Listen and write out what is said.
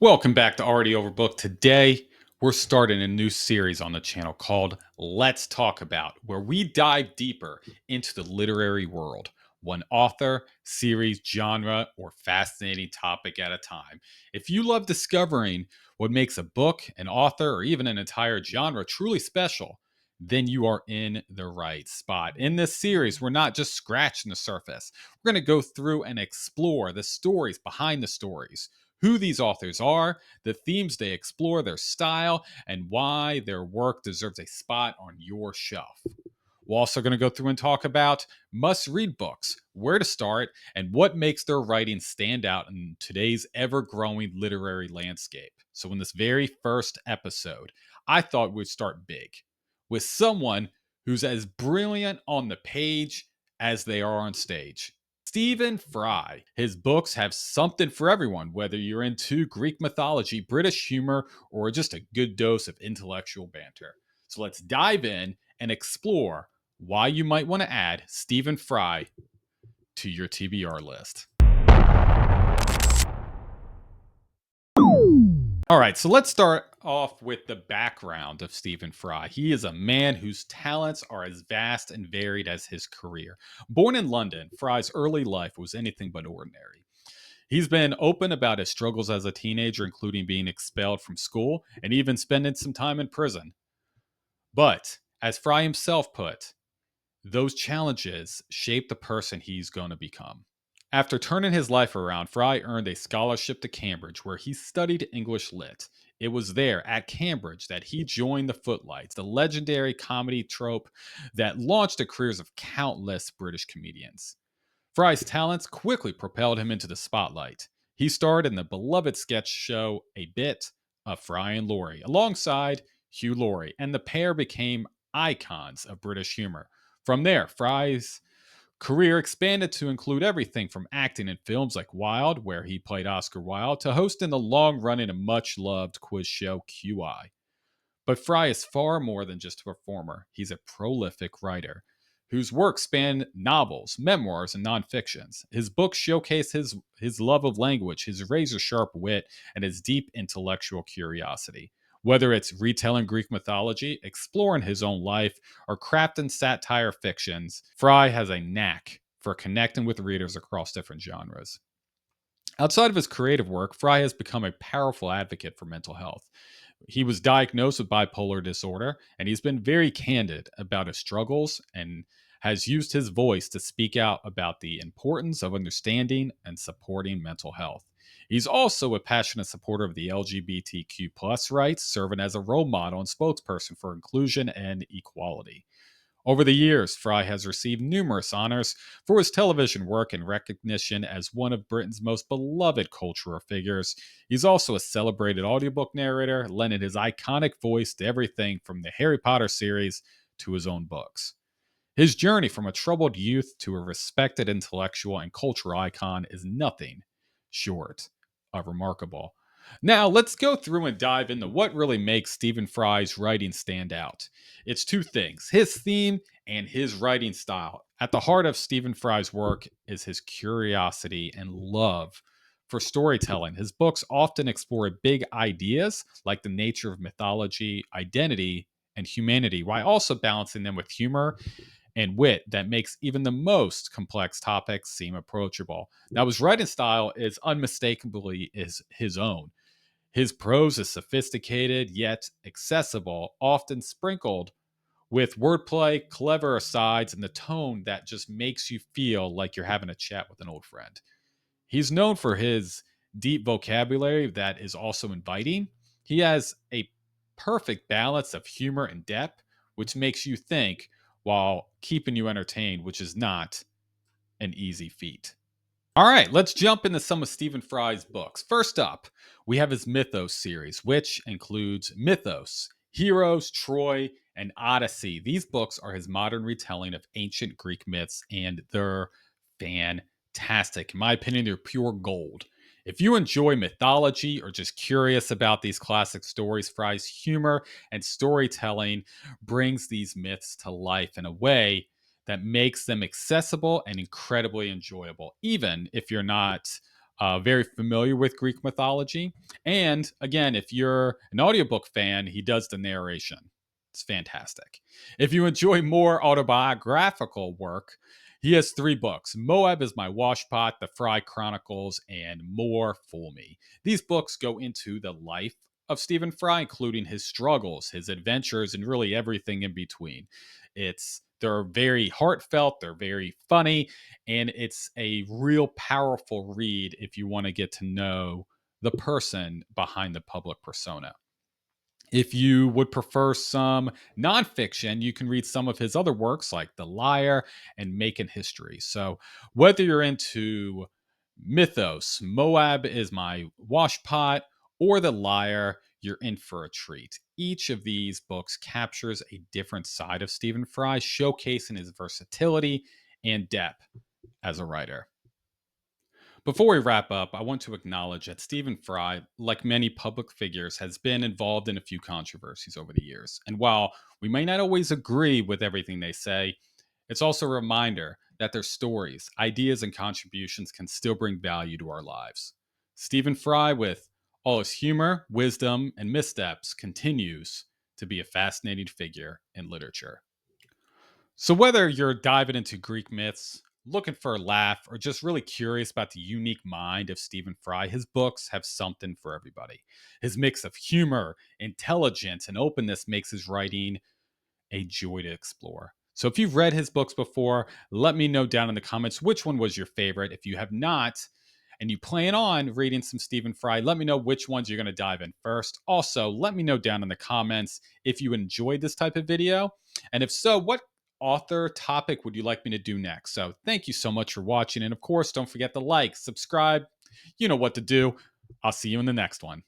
Welcome back to Already Overbooked. Today, we're starting a new series on the channel called Let's Talk About, where we dive deeper into the literary world, one author, series, genre, or fascinating topic at a time. If you love discovering what makes a book, an author, or even an entire genre truly special, then you are in the right spot. In this series, we're not just scratching the surface. We're going to go through and explore the stories behind the stories, who these authors are, the themes they explore, their style, and why their work deserves a spot on your shelf. We're also going to go through and talk about must read books, where to start, and what makes their writing stand out in today's ever growing literary landscape. So, in this very first episode, I thought we'd start big with someone who's as brilliant on the page as they are on stage. Stephen Fry. His books have something for everyone, whether you're into Greek mythology, British humor, or just a good dose of intellectual banter. So let's dive in and explore why you might want to add Stephen Fry to your TBR list. All right, so let's start off with the background of Stephen Fry. He is a man whose talents are as vast and varied as his career. Born in London, Fry's early life was anything but ordinary. He's been open about his struggles as a teenager, including being expelled from school and even spending some time in prison. But, as Fry himself put, those challenges shape the person he's going to become. After turning his life around, Fry earned a scholarship to Cambridge where he studied English Lit. It was there at Cambridge that he joined the Footlights, the legendary comedy troupe that launched the careers of countless British comedians. Fry's talents quickly propelled him into the spotlight. He starred in the beloved sketch show A Bit of Fry and Laurie alongside Hugh Laurie, and the pair became icons of British humor. From there, Fry's career expanded to include everything from acting in films like Wild, where he played Oscar Wilde, to hosting the long running and much loved quiz show QI. But Fry is far more than just a performer. He's a prolific writer whose work span novels, memoirs, and nonfictions. His books showcase his love of language, his razor sharp wit, and his deep intellectual curiosity. Whether it's retelling Greek mythology, exploring his own life, or crafting satire fictions, Fry has a knack for connecting with readers across different genres. Outside of his creative work, Fry has become a powerful advocate for mental health. He was diagnosed with bipolar disorder, and he's been very candid about his struggles and has used his voice to speak out about the importance of understanding and supporting mental health. He's also a passionate supporter of the LGBTQ plus rights, serving as a role model and spokesperson for inclusion and equality. Over the years, Fry has received numerous honors for his television work and recognition as one of Britain's most beloved cultural figures. He's also a celebrated audiobook narrator, lending his iconic voice to everything from the Harry Potter series to his own books. His journey from a troubled youth to a respected intellectual and cultural icon is nothing short of remarkable. Now, let's go through and dive into what really makes Stephen Fry's writing stand out. It's two things: his theme and his writing style. At the heart of Stephen Fry's work is his curiosity and love for storytelling. His books often explore big ideas like the nature of mythology, identity, and humanity, while also balancing them with humor and wit that makes even the most complex topics seem approachable. Now, his writing style is unmistakably his own. His prose is sophisticated yet accessible, often sprinkled with wordplay, clever asides, and the tone that just makes you feel like you're having a chat with an old friend. He's known for his deep vocabulary that is also inviting. He has a perfect balance of humor and depth, which makes you think while keeping you entertained, which is not an easy feat. All right, let's jump into some of Stephen Fry's books. First up, we have his Mythos series, which includes Mythos, Heroes, Troy, and Odyssey. These books are his modern retelling of ancient Greek myths, and they're fantastic. In my opinion, they're pure gold. If you enjoy mythology or just curious about these classic stories, Fry's humor and storytelling brings these myths to life in a way that makes them accessible and incredibly enjoyable, even if you're not very familiar with Greek mythology. And again, if you're an audiobook fan, he does the narration. It's fantastic. If you enjoy more autobiographical work, he has three books: Moab is My Washpot, The Fry Chronicles, and More Fool Me. These books go into the life of Stephen Fry, including his struggles, his adventures, and really everything in between. They're very heartfelt, they're very funny, and it's a real powerful read if you want to get to know the person behind the public persona. If you would prefer some nonfiction, you can read some of his other works like The Liar and Making History. So, whether you're into mythos, Moab is My Washpot, or The Liar, you're in for a treat. Each of these books captures a different side of Stephen Fry, showcasing his versatility and depth as a writer. Before we wrap up, I want to acknowledge that Stephen Fry, like many public figures, has been involved in a few controversies over the years. And while we may not always agree with everything they say, it's also a reminder that their stories, ideas, and contributions can still bring value to our lives. Stephen Fry, with all his humor, wisdom, and missteps, continues to be a fascinating figure in literature. So, whether you're diving into Greek myths, looking for a laugh, or just really curious about the unique mind of Stephen Fry, his books have something for everybody. His mix of humor, intelligence, and openness makes his writing a joy to explore. So, if you've read his books before, let me know down in the comments which one was your favorite. If you have not, and you plan on reading some Stephen Fry, let me know which ones you're going to dive in first. Also, let me know down in the comments if you enjoyed this type of video. And if so, what author topic would you like me to do next? So, thank you so much for watching. And of course, don't forget to like, subscribe. You know what to do. I'll see you in the next one.